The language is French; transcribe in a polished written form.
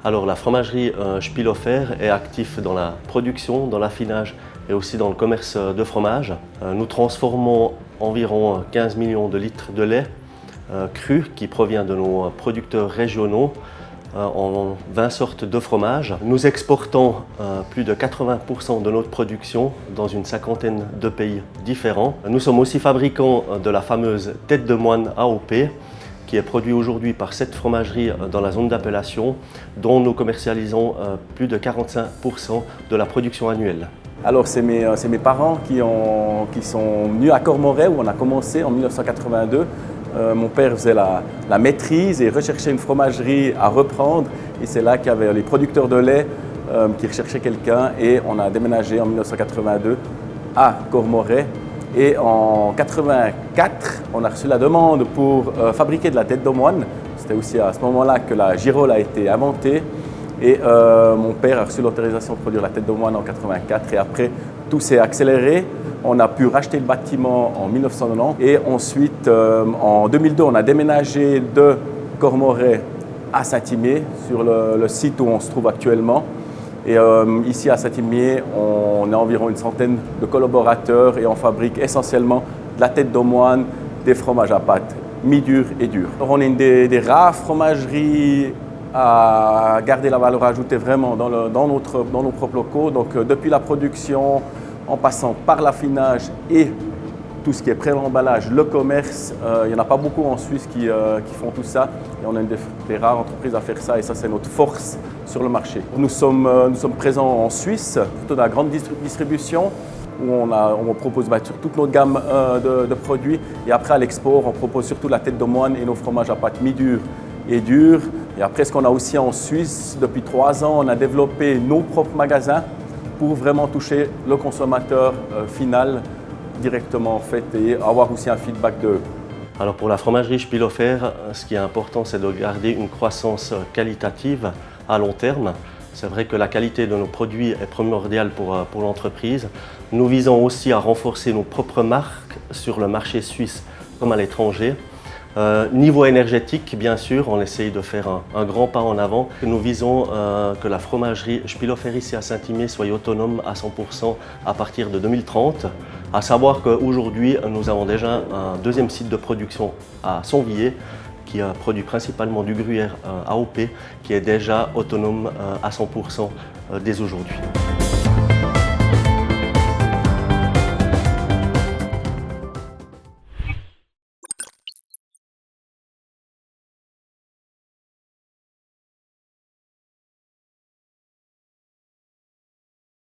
Alors la fromagerie Spielhofer est active dans la production, dans l'affinage et aussi dans le commerce de fromage. Nous transformons environ 15 millions de litres de lait cru qui provient de nos producteurs régionaux en 20 sortes de fromages. Nous exportons plus de 80% de notre production dans une cinquantaine de pays différents. Nous sommes aussi fabricants de la fameuse tête de moine AOP qui est produite aujourd'hui par 7 fromageries dans la zone d'appellation dont nous commercialisons plus de 45% de la production annuelle. Alors c'est mes parents qui sont venus à Cormoret où on a commencé en 1982. Mon père faisait la maîtrise et recherchait une fromagerie à reprendre. Et c'est là qu'il y avait les producteurs de lait qui recherchaient quelqu'un. Et on a déménagé en 1982 à Cormoret. Et en 1984, on a reçu la demande pour fabriquer de la tête de moine. C'était aussi à ce moment-là que la girole a été inventée. Et mon père a reçu l'autorisation de produire la tête de moine en 1984. Et après, tout s'est accéléré. On a pu racheter le bâtiment en 1990 et ensuite en 2002 on a déménagé de Cormoret à Saint-Imier sur le site où on se trouve actuellement. Et ici à Saint-Imier on est environ une centaine de collaborateurs et on fabrique essentiellement de la tête de moine, des fromages à pâte, mi-dur et dur. Alors, on est une des rares fromageries à garder la valeur ajoutée vraiment dans nos propres locaux. Donc depuis la production, en passant par l'affinage et tout ce qui est pré-emballage, le commerce, il n'y en a pas beaucoup en Suisse qui font tout ça. Et on est une des rares entreprises à faire ça et ça c'est notre force sur le marché. Nous sommes présents en Suisse, plutôt dans la grande distribution, où on propose sur toute notre gamme de produits. Et après à l'export, on propose surtout la tête de moine et nos fromages à pâte mi-dur et dur. Et après, ce qu'on a aussi en Suisse, depuis 3 ans, on a développé nos propres magasins pour vraiment toucher le consommateur final directement en fait et avoir aussi un feedback d'eux. Alors pour la fromagerie Spielhofer, ce qui est important, c'est de garder une croissance qualitative à long terme. C'est vrai que la qualité de nos produits est primordiale pour l'entreprise. Nous visons aussi à renforcer nos propres marques sur le marché suisse comme à l'étranger. Niveau énergétique, bien sûr, on essaye de faire un grand pas en avant. Nous visons que la fromagerie Spielhofer ici à Saint-Imier soit autonome à 100% à partir de 2030. À savoir qu'aujourd'hui, nous avons déjà un deuxième site de production à Sonvilliers qui produit principalement du gruyère AOP qui est déjà autonome à 100% dès aujourd'hui.